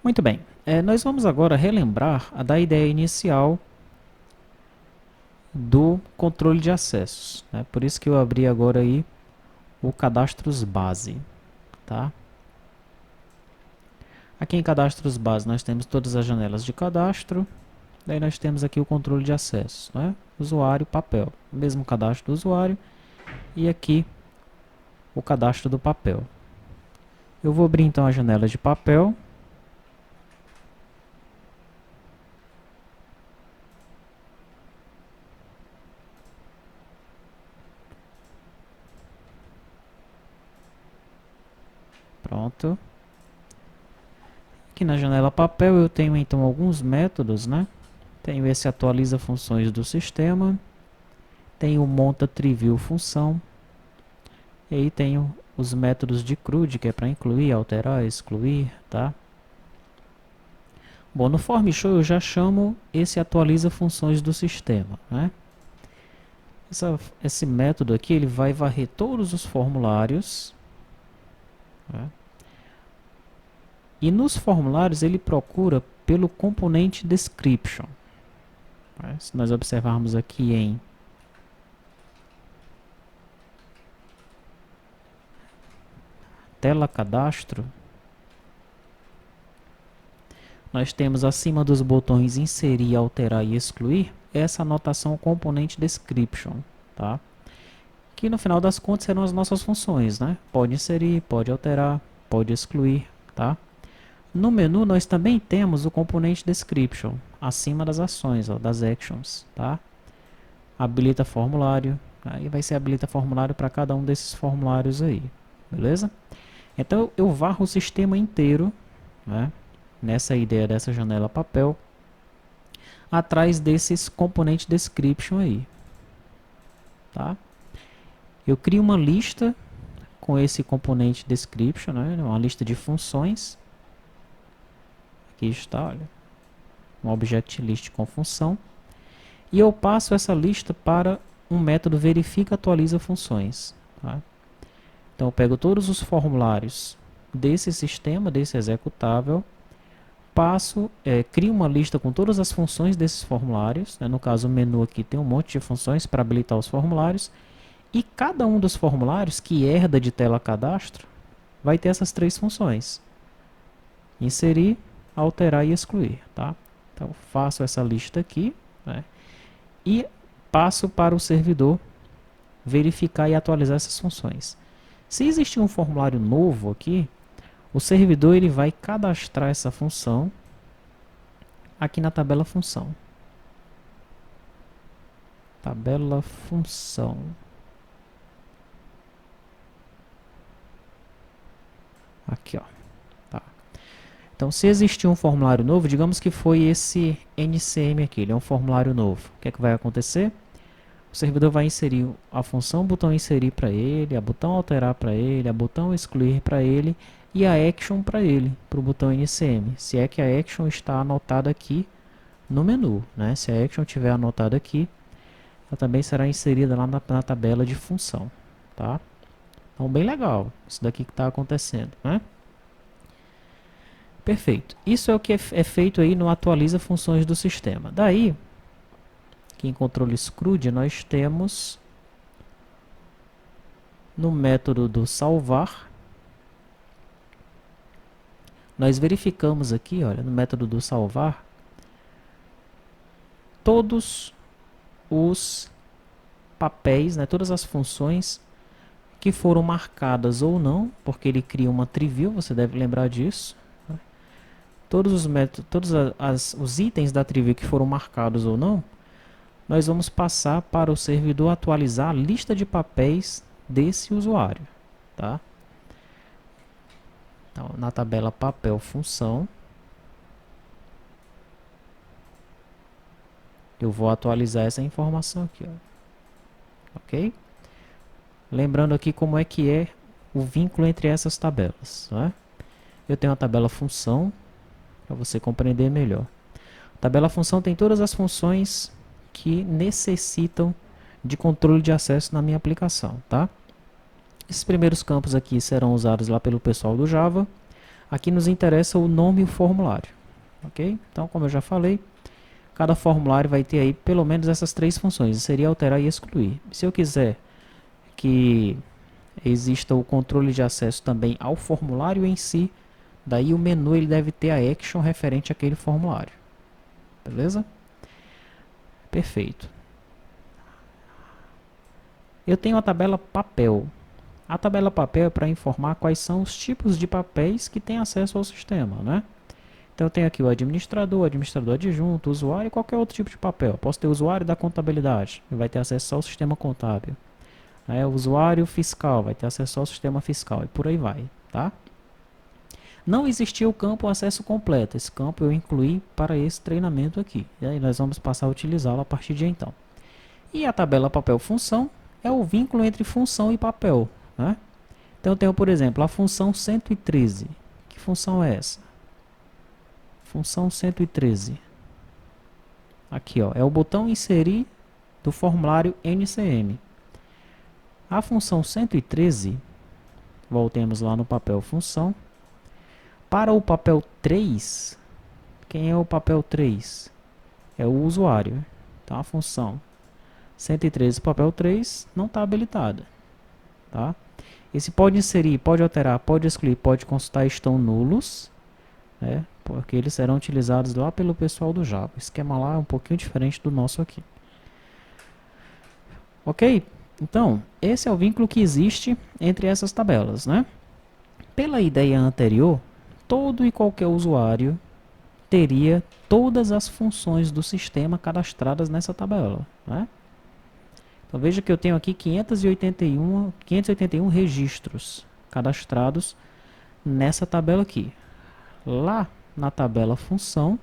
Muito bem, nós vamos agora relembrar da ideia inicial do controle de acessos, né? Por isso que eu abri agora aí o cadastros base, tá? Aqui em cadastros base nós temos todas as janelas de cadastro, daí nós temos aqui o controle de acessos, né? Usuário, papel, o mesmo cadastro do usuário e aqui o cadastro do papel. Eu vou abrir então a janela de papel. Pronto. Aqui na janela papel eu tenho então alguns métodos, né? Tenho esse atualiza funções do sistema, tenho o monta triview função, e aí tenho os métodos de CRUD, que é para incluir, alterar, excluir, tá? Bom, no form show eu já chamo esse atualiza funções do sistema, né? Esse método aqui ele vai varrer todos os formulários, né? E nos formulários ele procura pelo componente description. Se nós observarmos aqui em tela cadastro, nós temos acima dos botões inserir, alterar e excluir essa anotação componente description, tá? Que no final das contas serão as nossas funções, né? Pode inserir, pode alterar, pode excluir, tá? No menu nós também temos o componente description acima das ações, ó, das actions, tá? Habilita formulário, aí vai ser habilita formulário para cada um desses formulários aí, beleza? Então eu varro o sistema inteiro, né? Nessa ideia dessa janela papel, atrás desses componentes description aí, tá? Eu crio uma lista com esse componente description, né? Uma lista de funções. Aqui está, olha, um object list com função. E eu passo essa lista para um método verifica atualiza funções, tá? Então eu pego todos os formulários desse sistema, desse executável, crio uma lista com todas as funções desses formulários, né? No caso o menu aqui tem um monte de funções para habilitar os formulários, e cada um dos formulários que herda de tela cadastro vai ter essas três funções: inserir, alterar e excluir, tá? Então faço essa lista aqui, né? E passo para o servidor verificar e atualizar essas funções. Se existir um formulário novo aqui, o servidor ele vai cadastrar essa função aqui na tabela função. Tabela função. Aqui, ó. Tá. Então, se existir um formulário novo, digamos que foi esse NCM aqui, ele é um formulário novo. O que é que vai acontecer? O servidor vai inserir a função botão inserir para ele, a botão alterar para ele, a botão excluir para ele e a action para ele, para o botão NCM. Se é que a action está anotada aqui no menu, né? Se a action estiver anotada aqui, ela também será inserida lá na tabela de função, tá? Então, bem legal isso daqui que está acontecendo, né? Perfeito. Isso é o que é feito aí no atualiza funções do sistema. Daí, aqui em controle CRUD, nós temos no método do salvar, nós verificamos aqui, olha, no método do salvar, todos os papéis, né, todas as funções que foram marcadas ou não, porque ele cria uma triview, você deve lembrar disso. Né? Todos os métodos, os itens da triview que foram marcados ou não, nós vamos passar para o servidor atualizar a lista de papéis desse usuário, tá? Então, na tabela papel função, eu vou atualizar essa informação aqui, ó. Ok? Lembrando aqui como é que é o vínculo entre essas tabelas, né? Eu tenho a tabela função, para você compreender melhor. A tabela função tem todas as funções que necessitam de controle de acesso na minha aplicação, tá? Esses primeiros campos aqui serão usados lá pelo pessoal do Java. Aqui nos interessa o nome e o formulário, ok? Então, como eu já falei, cada formulário vai ter aí pelo menos essas três funções, inserir, alterar e excluir. Se eu quiser que exista o controle de acesso também ao formulário em si, daí o menu ele deve ter a action referente àquele formulário, beleza? Perfeito. Eu tenho a tabela papel. A tabela papel é para informar quais são os tipos de papéis que têm acesso ao sistema, né? Então eu tenho aqui o administrador adjunto, usuário e qualquer outro tipo de papel. Posso ter o usuário da contabilidade, que vai ter acesso ao sistema contábil. O usuário fiscal vai ter acesso ao sistema fiscal e por aí vai, tá? Não existia o campo acesso completo. Esse campo eu incluí para esse treinamento aqui. E aí nós vamos passar a utilizá-lo a partir de então. E a tabela papel função é o vínculo entre função e papel, né? Então eu tenho, por exemplo, a função 113. Que função é essa? Função 113. Aqui, ó, é o botão inserir do formulário NCM. A função 113, voltemos lá no papel função. Para o papel 3, quem é o papel 3? É o usuário. Então a função 113 papel 3 não está habilitada, tá? Esse pode inserir, pode alterar, pode excluir, pode consultar estão nulos, né? Porque eles serão utilizados lá pelo pessoal do Java. O esquema lá é um pouquinho diferente do nosso aqui. Ok? Então, esse é o vínculo que existe entre essas tabelas, né? Pela ideia anterior, todo e qualquer usuário teria todas as funções do sistema cadastradas nessa tabela, né? Então veja que eu tenho aqui 581 registros cadastrados nessa tabela aqui. Lá na tabela função,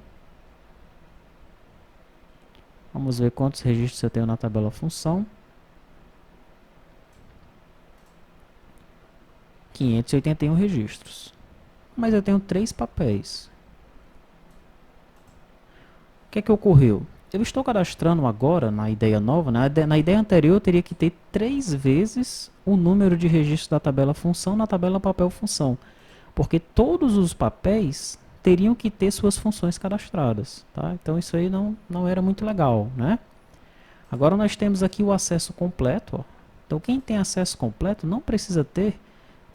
vamos ver quantos registros eu tenho na tabela função. 581 registros. Mas eu tenho 3 papéis. O que é que ocorreu? Eu estou cadastrando agora, na ideia nova, na ideia anterior eu teria que ter 3 vezes o número de registros da tabela função na tabela papel função. Porque todos os papéis teriam que ter suas funções cadastradas, tá? Então isso aí não era muito legal, né? Agora nós temos aqui o acesso completo, ó. Então quem tem acesso completo não precisa ter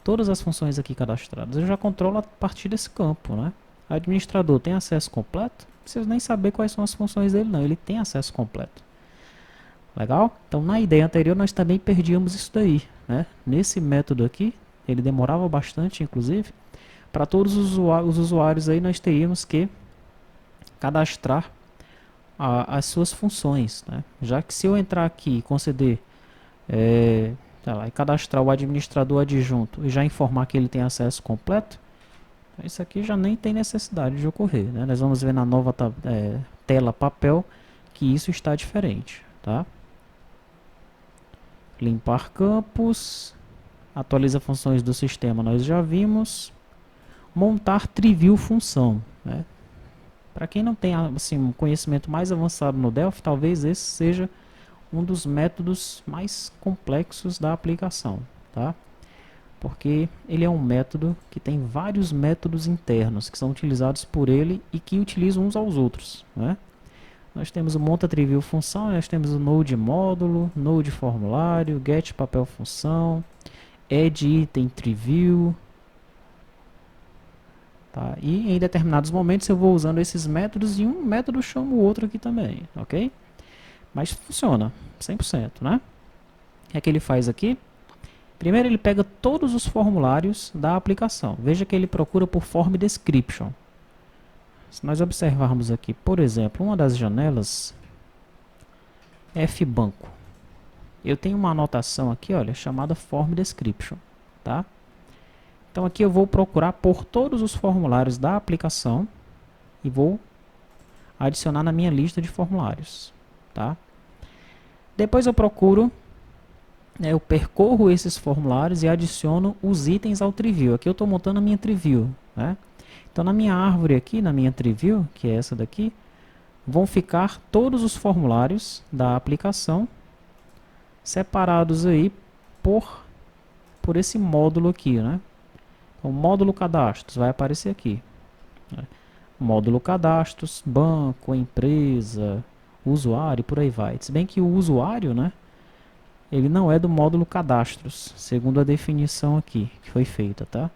todas as funções aqui cadastradas. Eu já controlo a partir desse campo, né? Administrador tem acesso completo? Não preciso nem saber quais são as funções dele, não. Ele tem acesso completo. Legal? Então, na ideia anterior, nós também perdíamos isso daí, né? Nesse método aqui, ele demorava bastante, inclusive. Para todos os usuários aí, nós teríamos que cadastrar as suas funções, né? Já que se eu entrar aqui e conceder sei lá, e cadastrar o administrador adjunto e já informar que ele tem acesso completo, isso aqui já nem tem necessidade de ocorrer, né? Nós vamos ver na nova tela papel que isso está diferente, tá? Limpar campos, atualiza funções do sistema, nós já vimos. Montar trivial função, né? Para quem não tem assim, um conhecimento mais avançado no Delphi, talvez esse seja um dos métodos mais complexos da aplicação, tá? Porque ele é um método que tem vários métodos internos que são utilizados por ele e que utilizam uns aos outros, né? Nós temos o monta trivial função, nós temos o node módulo, node formulário, get papel função, add item trivial, tá? E em determinados momentos eu vou usando esses métodos e um método chama o outro aqui também, ok? Mas funciona 100%, né? O que é que ele faz aqui? Primeiro ele pega todos os formulários da aplicação. Veja que ele procura por form description. Se nós observarmos aqui, por exemplo, uma das janelas, Fbanco. Eu tenho uma anotação aqui, olha, chamada form description, tá? Então aqui eu vou procurar por todos os formulários da aplicação e vou adicionar na minha lista de formulários, tá? Depois eu procuro, eu percorro esses formulários e adiciono os itens ao trivial. Aqui eu estou montando a minha trivial, né? Então na minha árvore aqui, na minha trivial, que é essa daqui, vão ficar todos os formulários da aplicação separados aí por esse módulo aqui, né? O módulo cadastros vai aparecer aqui, né? Módulo cadastros, banco, empresa, usuário e por aí vai. Se bem que o usuário, né, ele não é do módulo cadastros, segundo a definição aqui que foi feita, tá?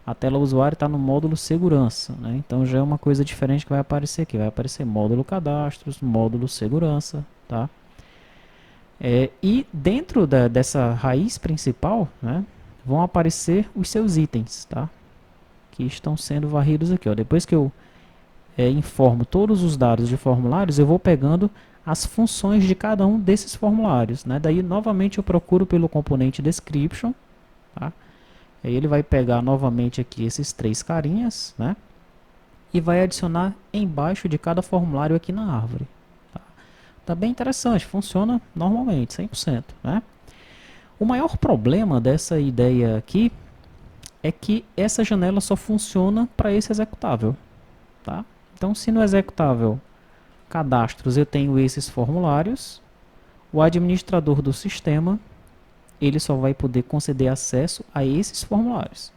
A tela usuário está no módulo segurança, né? Então já é uma coisa diferente que vai aparecer aqui. Vai aparecer módulo cadastros, módulo segurança, tá? E dentro dessa raiz principal, né, vão aparecer os seus itens, tá? Que estão sendo varridos aqui, ó. Depois que eu informo todos os dados de formulários, eu vou pegando as funções de cada um desses formulários, né? Daí novamente eu procuro pelo componente description, tá? Aí ele vai pegar novamente aqui esses três carinhas, né? E vai adicionar embaixo de cada formulário aqui na árvore. Tá bem interessante, funciona normalmente, 100%, né? O maior problema dessa ideia aqui é que essa janela só funciona para esse executável, tá? Então, se no executável cadastros eu tenho esses formulários, o administrador do sistema ele só vai poder conceder acesso a esses formulários.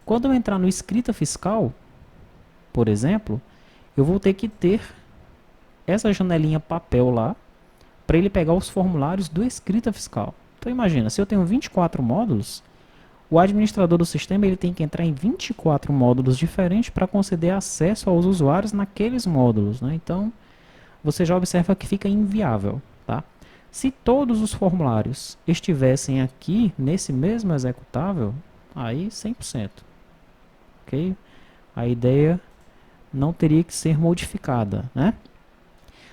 Quando eu entrar no escrita fiscal, por exemplo, eu vou ter que ter essa janelinha papel lá para ele pegar os formulários do escrita fiscal. Então imagina, se eu tenho 24 módulos, o administrador do sistema ele tem que entrar em 24 módulos diferentes para conceder acesso aos usuários naqueles módulos, né? Então você já observa que fica inviável, tá? Se todos os formulários estivessem aqui nesse mesmo executável, aí 100%, ok? A ideia não teria que ser modificada, né?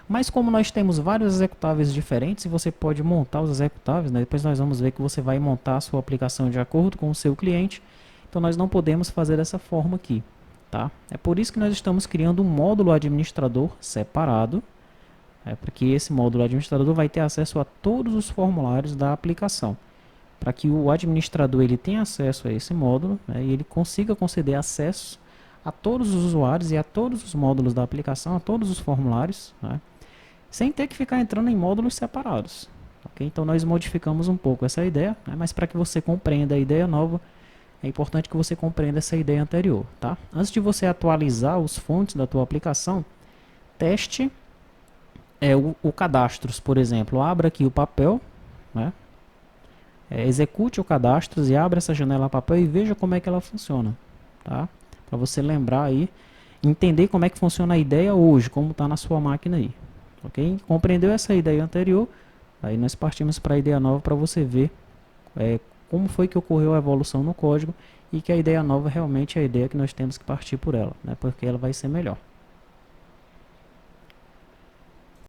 Mas como nós temos vários executáveis diferentes, e você pode montar os executáveis, né? Depois nós vamos ver que você vai montar a sua aplicação de acordo com o seu cliente, então nós não podemos fazer dessa forma aqui, tá? É por isso que nós estamos criando um módulo administrador separado, porque esse módulo administrador vai ter acesso a todos os formulários da aplicação, para que o administrador ele tenha acesso a esse módulo, né, e ele consiga conceder acesso a todos os usuários e a todos os módulos da aplicação, a todos os formulários, né, sem ter que ficar entrando em módulos separados. Okay? Então nós modificamos um pouco essa ideia, né, mas para que você compreenda a ideia nova, é importante que você compreenda essa ideia anterior. Tá? Antes de você atualizar os fontes da tua aplicação, teste o cadastros, por exemplo. Abra aqui o papel, né? Execute o cadastros e abra essa janela papel e veja como é que ela funciona. Tá? Para você lembrar aí, entender como é que funciona a ideia hoje, como está na sua máquina aí. Ok? Compreendeu essa ideia anterior? Aí nós partimos para a ideia nova para você ver como foi que ocorreu a evolução no código e que a ideia nova realmente é a ideia que nós temos que partir por ela, né? Porque ela vai ser melhor.